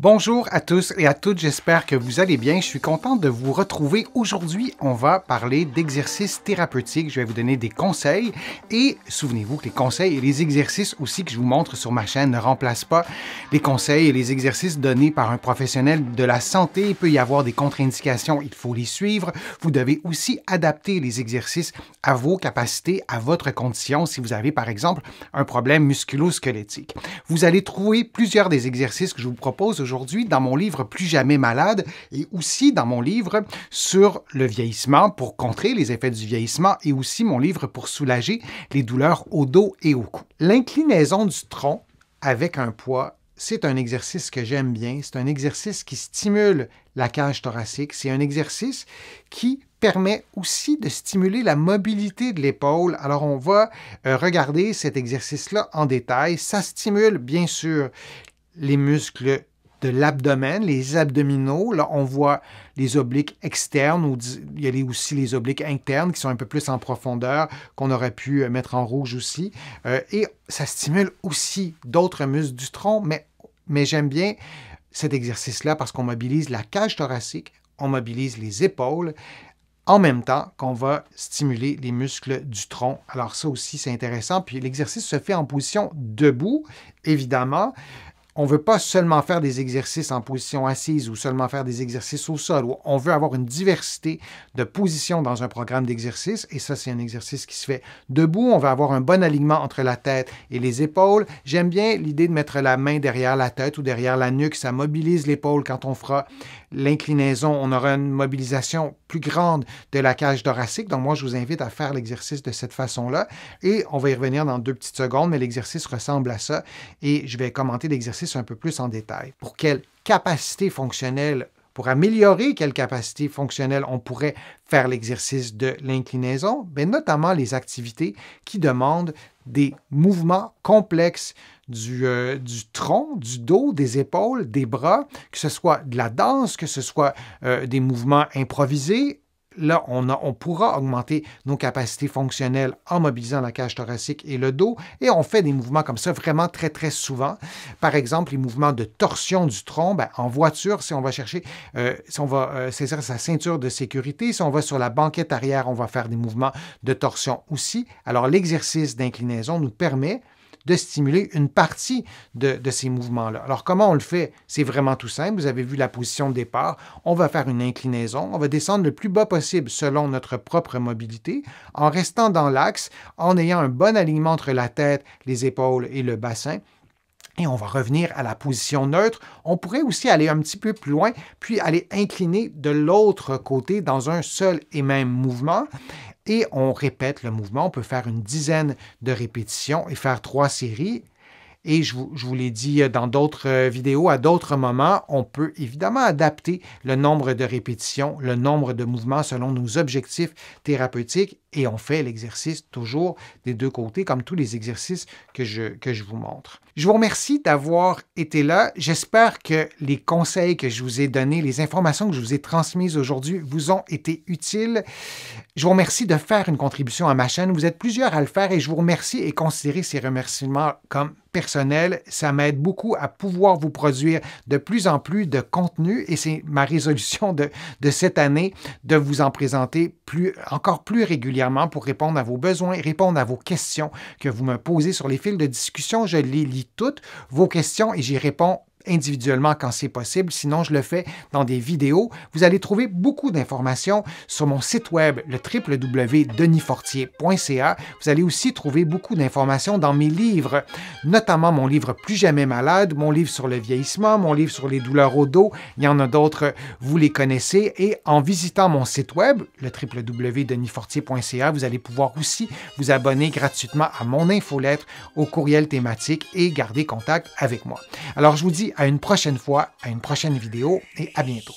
Bonjour à tous et à toutes, j'espère que vous allez bien. Je suis content de vous retrouver. Aujourd'hui, on va parler d'exercices thérapeutiques. Je vais vous donner des conseils et souvenez-vous que les conseils et les exercices aussi que je vous montre sur ma chaîne ne remplacent pas les conseils et les exercices donnés par un professionnel de la santé. Il peut y avoir des contre-indications, il faut les suivre. Vous devez aussi adapter les exercices à vos capacités, à votre condition. Si vous avez par exemple un problème musculo-squelettique, vous allez trouver plusieurs des exercices que je vous propose aujourd'hui dans mon livre Plus jamais malade et aussi dans mon livre sur le vieillissement pour contrer les effets du vieillissement et aussi mon livre pour soulager les douleurs au dos et au cou. L'inclinaison du tronc avec un poids, c'est un exercice que j'aime bien. C'est un exercice qui stimule la cage thoracique. C'est un exercice qui permet aussi de stimuler la mobilité de l'épaule. Alors, on va regarder cet exercice-là en détail. Ça stimule, bien sûr, les muscles de l'abdomen, les abdominaux. Là, on voit les obliques externes, ou il y a aussi les obliques internes qui sont un peu plus en profondeur, qu'on aurait pu mettre en rouge aussi. Et ça stimule aussi d'autres muscles du tronc, mais j'aime bien cet exercice-là parce qu'on mobilise la cage thoracique, on mobilise les épaules, en même temps qu'on va stimuler les muscles du tronc. Alors ça aussi, c'est intéressant. Puis l'exercice se fait en position debout, évidemment. On ne veut pas seulement faire des exercices en position assise ou seulement faire des exercices au sol. On veut avoir une diversité de positions dans un programme d'exercice et ça, c'est un exercice qui se fait debout. On va avoir un bon alignement entre la tête et les épaules. J'aime bien l'idée de mettre la main derrière la tête ou derrière la nuque. Ça mobilise l'épaule quand on fera l'inclinaison. On aura une mobilisation plus grande de la cage thoracique. Donc moi, je vous invite à faire l'exercice de cette façon-là et on va y revenir dans 2 petites secondes, mais l'exercice ressemble à ça et je vais commenter l'exercice un peu plus en détail. Pour quelle capacité fonctionnelle, pour améliorer quelle capacité fonctionnelle on pourrait faire l'exercice de l'inclinaison? Bien, notamment les activités qui demandent des mouvements complexes du tronc, du dos, des épaules, des bras, que ce soit de la danse, que ce soit des mouvements improvisés. Là, on pourra augmenter nos capacités fonctionnelles en mobilisant la cage thoracique et le dos. Et on fait des mouvements comme ça vraiment très, très souvent. Par exemple, les mouvements de torsion du tronc. Bien, en voiture, si on va chercher, si on va saisir sa ceinture de sécurité, si on va sur la banquette arrière, on va faire des mouvements de torsion aussi. Alors, l'exercice d'inclinaison nous permet de stimuler une partie de ces mouvements-là. Alors, comment on le fait? C'est vraiment tout simple. Vous avez vu la position de départ. On va faire une inclinaison. On va descendre le plus bas possible selon notre propre mobilité, en restant dans l'axe, en ayant un bon alignement entre la tête, les épaules et le bassin. Et on va revenir à la position neutre. On pourrait aussi aller un petit peu plus loin, puis aller incliner de l'autre côté dans un seul et même mouvement. Et on répète le mouvement. On peut faire une dizaine de répétitions et faire 3 séries. Et je vous l'ai dit dans d'autres vidéos, à d'autres moments, on peut évidemment adapter le nombre de répétitions, le nombre de mouvements selon nos objectifs thérapeutiques et on fait l'exercice toujours des 2 côtés, comme tous les exercices que je vous montre. Je vous remercie d'avoir été là. J'espère que les conseils que je vous ai donnés, les informations que je vous ai transmises aujourd'hui vous ont été utiles. Je vous remercie de faire une contribution à ma chaîne. Vous êtes plusieurs à le faire et je vous remercie et considérez ces remerciements comme personnels. Ça m'aide beaucoup à pouvoir vous produire de plus en plus de contenu et c'est ma résolution de cette année de vous en présenter encore plus régulièrement pour répondre à vos besoins, répondre à vos questions que vous me posez sur les fils de discussion. Je les lis toutes, vos questions, et j'y réponds individuellement quand c'est possible. Sinon, je le fais dans des vidéos. Vous allez trouver beaucoup d'informations sur mon site web, le www.denisfortier.ca. Vous allez aussi trouver beaucoup d'informations dans mes livres, notamment mon livre Plus jamais malade, mon livre sur le vieillissement, mon livre sur les douleurs au dos. Il y en a d'autres, vous les connaissez. Et en visitant mon site web, le www.denisfortier.ca, vous allez pouvoir aussi vous abonner gratuitement à mon infolettre, au courriel thématique et garder contact avec moi. Alors, je vous dis à une prochaine fois, à une prochaine vidéo et à bientôt.